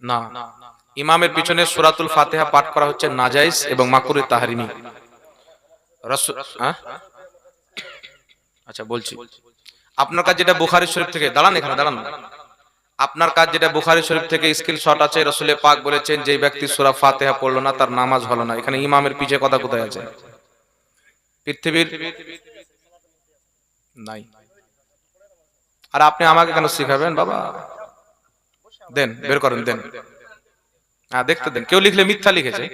না, ইমামের পিছনে সূরাতুল ফাতিহা পাঠ করা হচ্ছে নাজায়েজ এবং মাকরুহ তাহরিমি। রাসূল আচ্ছা বলছি, আপনার কাছে যেটা বুখারী শরীফ থেকে, দাঁড়ান এখানে দাঁড়ান, আপনার কাছে যেটা বুখারী শরীফ থেকে স্ক্রিনশট আছে, রাসূল পাক বলেছেন যে ব্যক্তি সূরা ফাতিহা পড়লো না তার নামাজ হলো না। এখানে ইমামের পিছে কথা কোথায় আছে? পৃথিবীর নাই। আর আপনি আমাকে কেন শিখাবেন বাবা? দেন, বের করেন, দেন। হ্যাঁ দেখতে দেন, কেউ লিখলে মিথ্যা লিখেছে।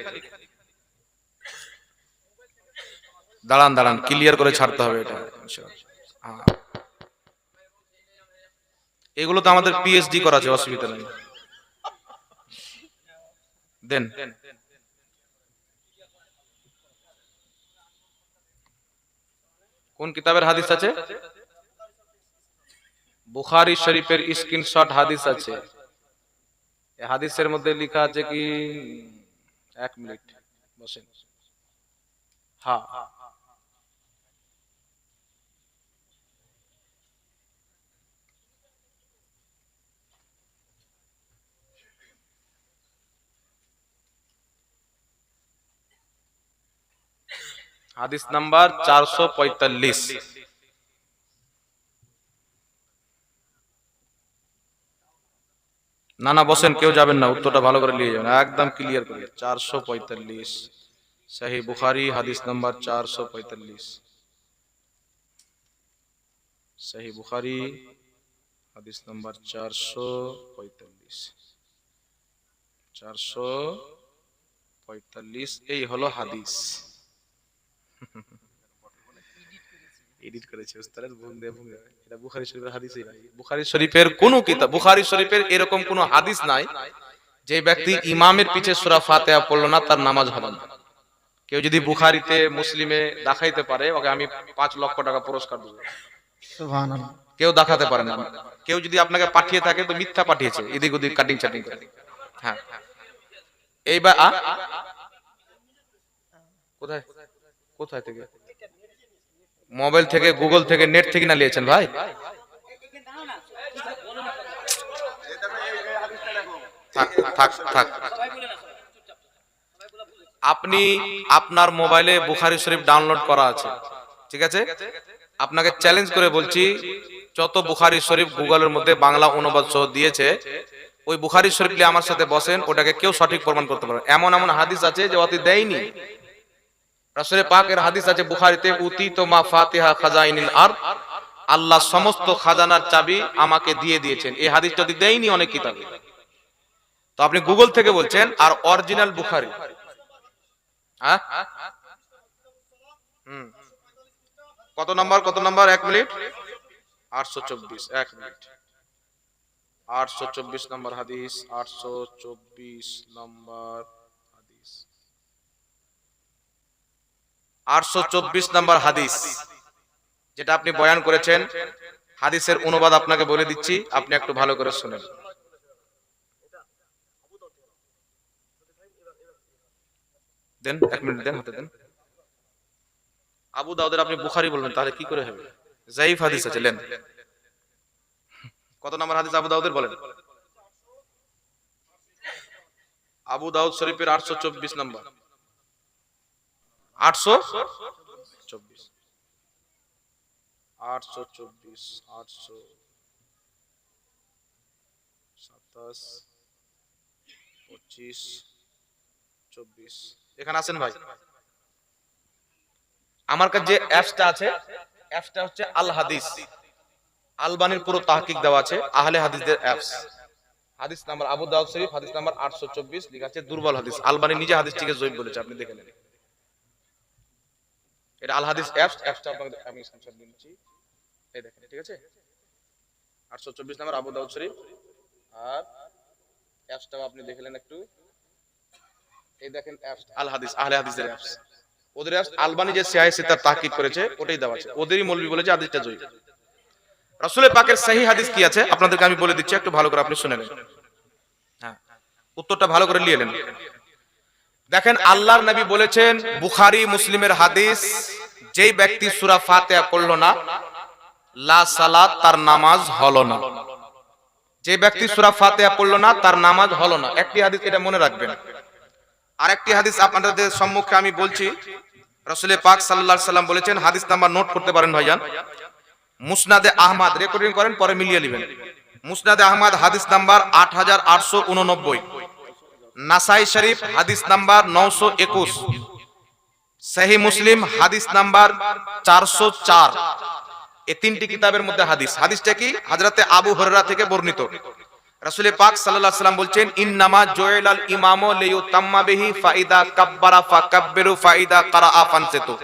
দাঁড়ান দাঁড়ান, ক্লিয়ার করে ছাড়তে হবে এটা। হ্যাঁ, এগুলো তো আমাদের পিএইচডি করা আছে, অসুবিধা নেই। দেন। কোন কিতাবের হাদিস আছে? বুখারী শরীফের স্ক্রিনশট হাদিস আছে। এই হাদিসের মধ্যে লেখা আছে কি, এক মিনিট বসেন। হ্যাঁ, হাদিস নাম্বার 445। না না বসেন, কেউ যাবেন না, উত্তরটা ভালো করে নিয়ে যাবেন, একদম ক্লিয়ার করে। 445 সহিহ বুখারী হাদিস নাম্বার 445। সহিহ বুখারী হাদিস নাম্বার 445। 445 এই হলো হাদিস। এডিট করেছে উস্তাদ, ভুল দেব। এটা বুখারী শরীফের হাদিসই নাই। বুখারী শরীফের কোন কিতাব, বুখারী শরীফের এরকম কোন হাদিস নাই যে ব্যক্তি ইমামের পিছে সূরা ফাতিহা পড়লো না তার নামাজ হবে না। কেউ যদি বুখারীতে মুসলিমে দেখাইতে পারে, ওকে আমি 5 লক্ষ টাকা পুরস্কার দেব। সুবহানাল্লাহ। কেউ দেখাতে পারে না। কেউ যদি আপনাকে পাঠিয়ে থাকে তো মিথ্যা পাঠিয়েছে, এদিক ওদিক কাটিং চাটিং করে। হ্যাঁ, এইবার কোথায় কোথায় থেকে? মোবাইল থেকে, গুগল থেকে, নেট থেকে না নিয়েছেন ভাই? থাক থাক থাক। আপনি আপনার মোবাইলে বুখারী শরীফ ডাউনলোড করা আছে, ঠিক আছে? আপনাকে চ্যালেঞ্জ করে বলছি, যত বুখারী শরীফ গুগলের মধ্যে বাংলা অনুবাদ সহ দিয়েছে, ওই বুখারী শরীফ নিয়ে আমার সাথে বসেন, ওটাকে কেউ সঠিক প্রমাণ করতে পারবে। এমন এমন হাদিস আছে যে অতি দেয়নি। রাসূল পাকের হাদিস আছে বুখারীতে, উতিতু মা ফাতিহা খাজাইনিল আরদ, আল্লাহ সমস্ত খাজানার চাবি আমাকে দিয়ে দিয়েছেন। এই হাদিস যদি দেয়নি অনেক কিতাবে, তো আপনি গুগল থেকে বলছেন, আর অরিজিনাল বুখারী। হ্যাঁ, কত নাম্বার, কত নাম্বার? 1 মিনিট। 824, 1 মিনিট। 824 নম্বর হাদিস, 824 নম্বর হাদিস, 824 নম্বর হাদিস যেটা আপনি বয়ান করেছেন, হাদিসের অনুবাদ আপনাকে বলে দিচ্ছি, আপনি একটু ভালো করে শুনেন। দেন 1 মিনিট, দেন, হাতে দেন। আবু দাউদের আপনি বুখারী বলবেন, তাহলে কি করে হবে? যায়ীফ হাদিস আছে, নেন। কত নম্বর হাদিস আবু দাউদের বলেন? আবু দাউদ শরীফের 824 নম্বর। 824, 824, 827, 25, 24। এখানে আছেন ভাই? আমার কাছে যে অ্যাপসটা আছে, অ্যাপসটা হচ্ছে আল হাদিস। আলবানির পুরো তাহকিক দেওয়া আছে, আহলে হাদিসদের অ্যাপস। হাদিস নাম্বার আবু দাউদ শরীফ হাদিস নাম্বার 824, লেখা আছে দুর্বল হাদিস। আলবানি নিজে হাদিসটিকে জয়ীফ বলেছে, আপনি দেখে নেন। এটা আল হাদিস অ্যাপস, অ্যাপসটা আপনাকে আমি স্ক্রিনশট দিচ্ছি, এই দেখেন, ঠিক আছে? 824 নাম্বার আবু দাউদ শরীফ, আর অ্যাপসটাও আপনি দেখলেন একটু, এই দেখেন অ্যাপস আল হাদিস, আহলে হাদিসদের অ্যাপস। ওদের অ্যাপস আলবানি যে সিয়াহে সিত্তার তাহকিক করেছে ওটাই দেওয়া আছে, ওদেরই মৌলবি বলেছে হাদিসটা জয়ীফ। রাসূল পাকের সহিহ হাদিস কি আছে আপনাদেরকে আমি বলে দিচ্ছি, একটু ভালো করে আপনি শুনে নেন। হ্যাঁ, উত্তরটা ভালো করে নিয়ে নেন। দেখেন, আল্লাহর নবী বলেছেন, বুখারী মুসলিমের হাদিস, যেই ব্যক্তি সূরা ফাতিহা পড়লো না, লা সালাত, তার নামাজ হলো না। যে ব্যক্তি সূরা ফাতিহা পড়লো না তার নামাজ হলো না। একটি হাদিস, এটা মনে রাখবেন। আরেকটি হাদিস আপনাদের সম্মুখে আমি বলছি, রাসূল পাক সাল্লাল্লাহু আলাইহি সাল্লাম বলেছেন, হাদিস নাম্বার নোট করতে পারেন ভাইজান। মুসনাদে আহমদ, রেকর্ডিং করেন, পরে মিলিয়ে নেবেন। মুসনাদে আহমদ হাদিস নাম্বার 8889, নাসাই শরীফ হাদিস নাম্বার 921, সহিহ মুসলিম হাদিস নাম্বার 404। এই তিনটি কিতাবের মধ্যে হাদিস। হাদিসটা কি? হযরতে আবু হুরায়রা থেকে বর্ণিত। রাসূল পাক সাল্লাল্লাহু আলাইহি ওয়াসাল্লাম বলছেন, ইন্নামা জুইলাল ইমামু লিইউতাম্মা বিহি ফাইদা কাব্বারা ফাকাব্বিরু ফাইদা কারাআ ফানসিতু।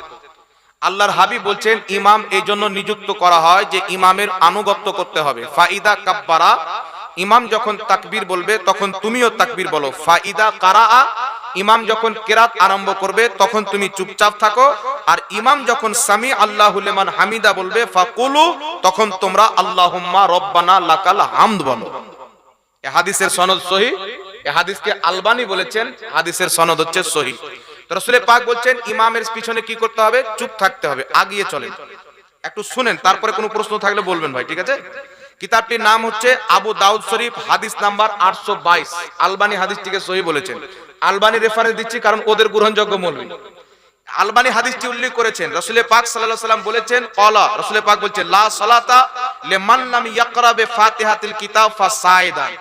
আল্লাহর হাবিব বলছেন, ইমাম এই জন্য নিযুক্ত করা হয় যে ইমামের আনুগত্য করতে হবে। ফাইদা কাব্বারা, ইমাম যখন তাকবীর বলবে তখন তুমিও তাকবীর বলো। ফাইদা কারাআ, ইমাম যখন কেরাত আরম্ভ করবে তখন তুমি চুপচাপ থাকো। আর ইমাম যখন সামি আল্লাহু লিমান হামিদা বলবে ফাকুলু, তখন তোমরা আল্লাহুম্মা রব্বানা লাকাল হামদ বলো। এই হাদিসের সনদ সহিহ। এই হাদিসকে আলবানী বলেছেন হাদিসের সনদ হচ্ছে সহিহ। তো রাসূল পাক বলছেন ইমামের পিছনে কি করতে হবে? চুপ থাকতে হবে, আগিয়ে চলেন। একটু শুনেন, তারপরে কোনো প্রশ্ন থাকলে বলবেন ভাই, ঠিক আছে? কিতাবটির নাম হচ্ছে আবু দাউদ শরীফ, হাদিস নাম্বার 822। আলবানী হাদিসটিকে সহিহ বলেছেন। আলবানী রেফারেন্স দিচ্ছি কারণ ওদের গ্রহণযোগ্য মৌলবী। আলবানী হাদিসটি উল্লেখ করেছেন। রাসূল পাক সাল্লাল্লাহু আলাইহি ওয়াসাল্লাম বলেছেন, ক্বালা, রাসূল পাক বলছেন, লা সালাতা লিমান লাম ইয়াকরা বিফাতিহাতিল কিতাব ফাসাইদান।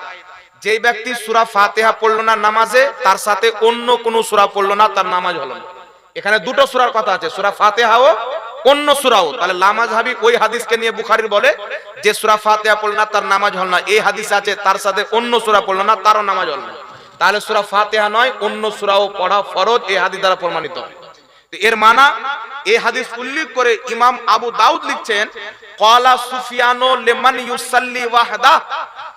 যে ব্যক্তি সূরা ফাতিহা পড়লো না নামাজে, তার সাথে অন্য কোন সূরা পড়লো না, তার নামাজ হলো না। এখানে দুটো সূরার কথা আছে, সূরা ফাতিহাও অন্য সূরাও। তাহলে লামাযহাবী ওই হাদিসকে নিয়ে বুখারীর বলে যে সূরা ফাতিহা পড়লো না তার নামাজ হলো না। এই হাদিস আছে তার সাথে অন্য সূরা পড়লো না, তারও নামাজ হলো না। তাহলে সূরা ফাতিহা নয়, অন্য সূরাও পড়া ফরজ, এই হাদিস দ্বারা প্রমাণিত। এর মানা, এই হাদিস উল্লেখ করে ইমাম আবু দাউদ লিখছেন, ক্বালা সুফিয়ানু লিমান ইউসাল্লি ওয়াহদা।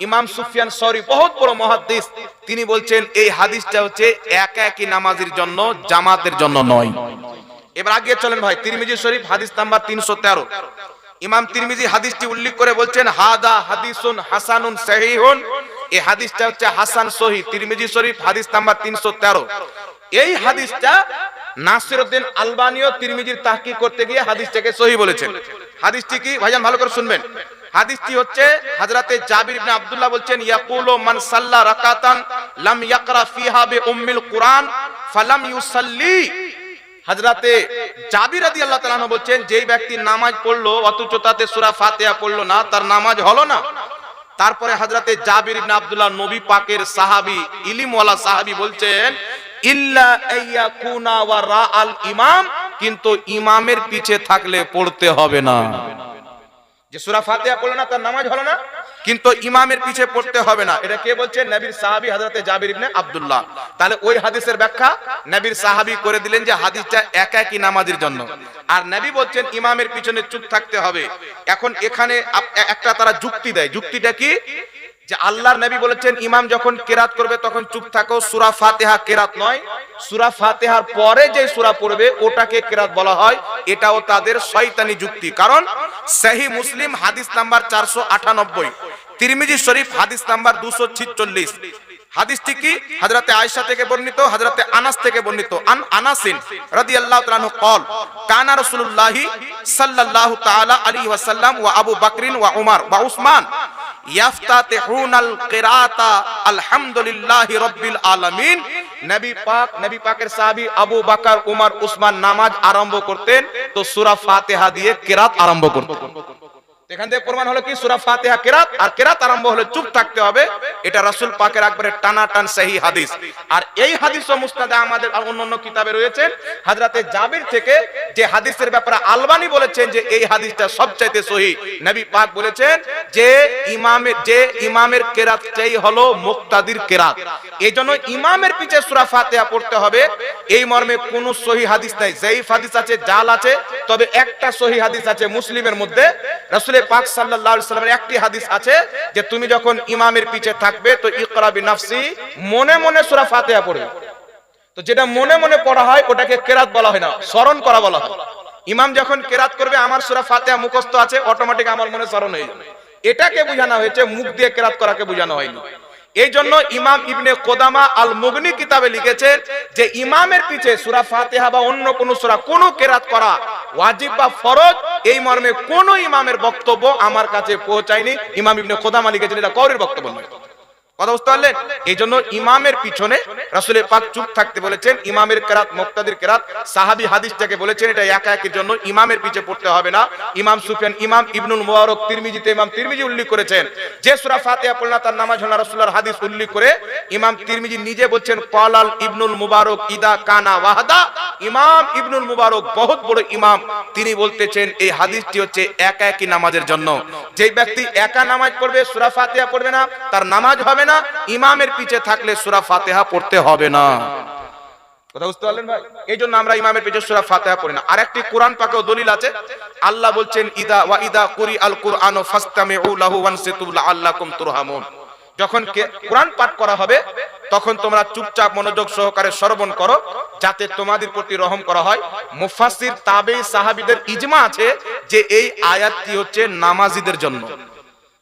ইমাম সুফিয়ান সৌরি বহুত বড় মুহাদ্দিস, তিনি বলছেন এই হাদিসটা হচ্ছে একাকী নামাজের জন্য, জামাতের জন্য নয়। এবার আগে চলেন ভাই, তিরমিজি শরীফ হাদিস নাম্বার 313। ইমাম তিরমিজি হাদিসটি উল্লেখ করে বলছেন, হাদা হাদিসুন হাসানুন সহিহুন। এই হাদিসটা হচ্ছে হাসান সহিহ। তিরমিজি শরীফ হাদিস নাম্বার 313। এই হাদিসটা নাসিরউদ্দিন আলবানীও তিরমিজির তাহকিক করতে গিয়ে হাদিসটাকে সহিহ বলেছেন। হাদিসটি কি ভাইজান, ভালো করে শুনবেন। হাদিসটি হচ্ছে হযরতে জাবির ইবনে আব্দুল্লাহ বলছেন, ইয়াকুলু মান সাল্লা রাকাতান লাম ইয়াকরা ফিহা বিউম্মিল কুরআন ফালাম ইউসাল্লি। হযরতে জাবির রাদিয়াল্লাহু তাআলা আনহু বলছেন, যেই ব্যক্তি নামাজ পড়লো অথচ তাতে সূরা ফাতিহা পড়লো না, তার নামাজ হলো না। তারপরে হযরতে জাবির ইবনে আব্দুল্লাহ, নবী পাকের সাহাবী, ইলমওয়ালা সাহাবী, বলছেন, ইল্লা আইয়াকুনা ওয়া রাআল ইমাম, কিন্তু ইমামের পিছে থাকলে পড়তে হবে না। যে সূরা ফাতিহা পড়লো না তার নামাজ হলো না, কিন্তু ইমামের পিছে পড়তে হবে না। এটা কে বলছেন? নবীর সাহাবী হযরতে জাবির ইবনে আব্দুল্লাহ। তাহলে ওই হাদিসের ব্যাখ্যা নবীর সাহাবী করে দিলেন যে হাদিসটা একাকী নামাজের জন্য, আর নবী বলছেন ইমামের পিছনে চুপ থাকতে হবে। এখন এখানে একটা তারা যুক্তি দেয়। যুক্তিটা কি? যে আল্লাহর নবী বলেছেন ইমাম যখন কেরাত করবে তখন চুপ থাকো, সূরা ফাতিহা কেরাত নয়, সূরা ফাতিহার পরে যে সূরা পড়বে ওটাকে কেরাত বলা হয়। এটাও তাদের শয়তানি যুক্তি। কারণ সহিহ মুসলিম হাদিস নাম্বার 498, তিরমিজি শরীফ হাদিস নাম্বার 246। হাদিসটি কি? হযরতে আয়েশা থেকে বর্ণিত, হযরতে আনাস থেকে বর্ণিত। আনাসিন রাদিয়াল্লাহু তাআলা আনহু قال কানা রাসূলুল্লাহ সাল্লাল্লাহু তাআলা আলাইহি ওয়াসাল্লাম ওয়া আবু বকরিন ওয়া উমর ওয়া উসমান ইয়াফতাতিহুনাল কিরাতা আলহামদুলিল্লাহি রাব্বিল আলামিন। নবী পাকের সাহাবী আবু বকর, উমর, উসমান নামাজ আরম্ভ করতেন তো সূরা ফাতিহা দিয়ে কিরাত আরম্ভ করতেন। এখান থেকে প্রমাণ হলো কি সূরা ফাতিহা কিরাত, আর কিরাত আরম্ভ হলে চুপ থাকতে হবে। এটা রাসূল পাকের একবারে টানাটান সহিহ হাদিস। আর এই হাদিসও মুসনাদে আমাদের অন্যান্য কিতাবে রয়েছে হযরতে জাবির থেকে, যে হাদিসের ব্যাপারে আলবানী বলেছেন যে এই হাদিসটা সবচাইতে সহিহ। নবী পাক বলেছেন যে ইমামের কিরাতটাই হলো মুক্তাদির কিরাত। এইজন্য ইমামের পিছে সূরা ফাতিহা পড়তে হবে। এই মর্মে কোন সহিহ হাদিস নাই। যায়িফ হাদিস আছে, জাল আছে, তবে একটা সহিহ হাদিস আছে মুসলিমের মধ্যে। রাসূল পাক সাল্লাল্লাহু আলাইহি ওয়াসাল্লামের একটি হাদিস আছে যে তুমি যখন ইমামের পিছে থাকবে তো ইকরা বিনাফসি, মনে মনে সূরা ফাতিহা পড়বে। তো যেটা মনে মনে পড়া হয় ওটাকে কিরাত বলা হয় না, স্মরণ করা বলা হয়। ইমাম যখন কিরাত করবে, আমার সূরা ফাতিহা মুখস্থ আছে, অটোমেটিক আমার মনে স্মরণ হয়ে যাবে। এটাকে বোঝানো হয়েছে, মুখ দিয়ে কিরাত করাকে বোঝানো হয়নি। এই জন্য ইমাম ইবনে কোদামা আল মুগনি কিতাবে লিখেছেন যে ইমামের পিছে সূরা ফাতিহা বা অন্য কোন সূরা কোন কেরাত করা ওয়াজিব বা ফরজ, এই মর্মে কোন ইমামের বক্তব্য আমার কাছে পৌঁছায়নি। ইমাম ইবনে কোদামা লিখেছেন, এটা কাউরির বক্তব্য নয়। কথা বুঝতে পারলেন? এই জন্য ইমামের পিছনে রাসূল পাক চুপ থাকতে বলেছেন। ইমামের কেরাত, মুক্তাদির কেরাত, সাহাবী হাদিসটাকে বলেছেন এটা একা একের জন্য, ইমামের পিছে পড়তে হবে না। ইমাম সুফিয়ান, ইমাম ইবনুল মুবারক তিরমিজিতে ইমাম তিরমিজি উল্লেখ করেছেন যে সূরা ফাতিহা পড়লে তার নামাজ হয় না, রাসূলুল্লাহর হাদিস উল্লেখ করে ইমাম তিরমিজি নিজে বলছেন ক্বালাল ইবনুল মুবারক ইদা কানা ওয়াহদা। ইমাম ইবনুল মুবারক বহুত বড় ইমাম, তিনি বলতেছেন এই হাদিসটি হচ্ছে একা একই নামাজের জন্য। যেই ব্যক্তি একা নামাজ পড়বে সূরা ফাতিহা পড়বে না, তার নামাজ হবে না। ইমামের পিছে থাকলে সূরা ফাতিহা পড়তে হবে না। কথা বুঝতে পারলেন ভাই? এই জন্য আমরা ইমামের পিছে সূরা ফাতিহা পড়ি না। আরেকটি কোরআন পাকেও দলিল আছে, আল্লাহ বলছেন ইদা কুরি আল কুরআনু ফাসতামিউ লাহু ওয়ানসিতু লাআল্লাকুম তুরহামুন। যখন কোরআন পাঠ করা হবে তখন তোমরা চুপচাপ মনোযোগ সহকারে শ্রবণ করো যাতে তোমাদের প্রতি রহম করা হয়। মুফাসসির, তাবেঈ, সাহাবীদের ইজমা আছে যে এই আয়াতটি হচ্ছে নামাজীদের জন্য,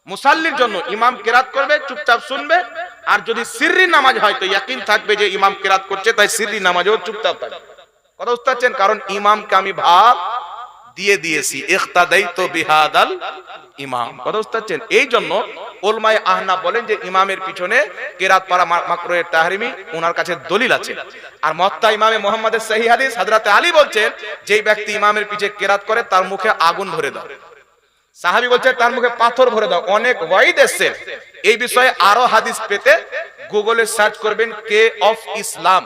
মুসাল্লির জন্য। ইমাম কেরাত করবে, চুপচাপ শুনবে, আর যদি সিররি নামাজ হয় তো ইয়াকিন থাকবে যে ইমাম কেরাত করছে, তাই সিররি নামাজেও চুপচাপ থাকবে। কথা বুঝতে পারছেন? কারণ ইমামকে আমি ভাগ দিয়ে দিয়েছি, ইখতাদাইতু বিহাদাল ইমাম। কথা বুঝতে পারছেন? এই জন্য উলামায়ে আহনাফ বলেন যে ইমামের পিছনে কেরাত পড়া মাকরুহে তাহরিমি, ওনার কাছে দলিল আছে। আর মুওয়াত্তা ইমামে মুহাম্মাদের সহিহ হাদিস, হযরত আলী বলছেন যেই ব্যক্তি ইমামের পিছে কেরাত করে তার মুখে আগুন ভরে দাও। সাহাবী বলছে তার মুখে পাথর ভরে দাও। অনেক ওয়াইদ এসেছে এই বিষয়ে। আরো হাদিস পেতে গুগলে সার্চ করবেন কে অফ ইসলাম,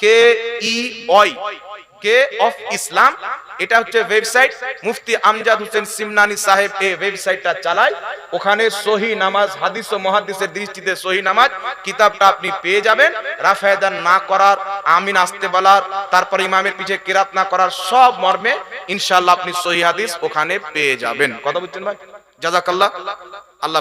KEY, কে অফ ইসলাম। এটা হচ্ছে ওয়েবসাইট, মুফতি আমজাদ হোসেন সিমনানি সাহেব এই ওয়েবসাইটটা চালায়। ওখানে সহিহ নামাজ, হাদিস ও মুহাদ্দিসের দৃষ্টিতে সহিহ নামাজ কিতাবটা আপনি পেয়ে যাবেন। রাফায়দান না করার, আমিন আসতে বলার, তারপর ইমামের পিছে কিরাত না করার সব মর্মে ইনশাআল্লাহ আপনি সহিহ হাদিস ওখানে পেয়ে যাবেন। কথা বুঝছেন ভাই? জাযাকাল্লাহ। আল্লাহ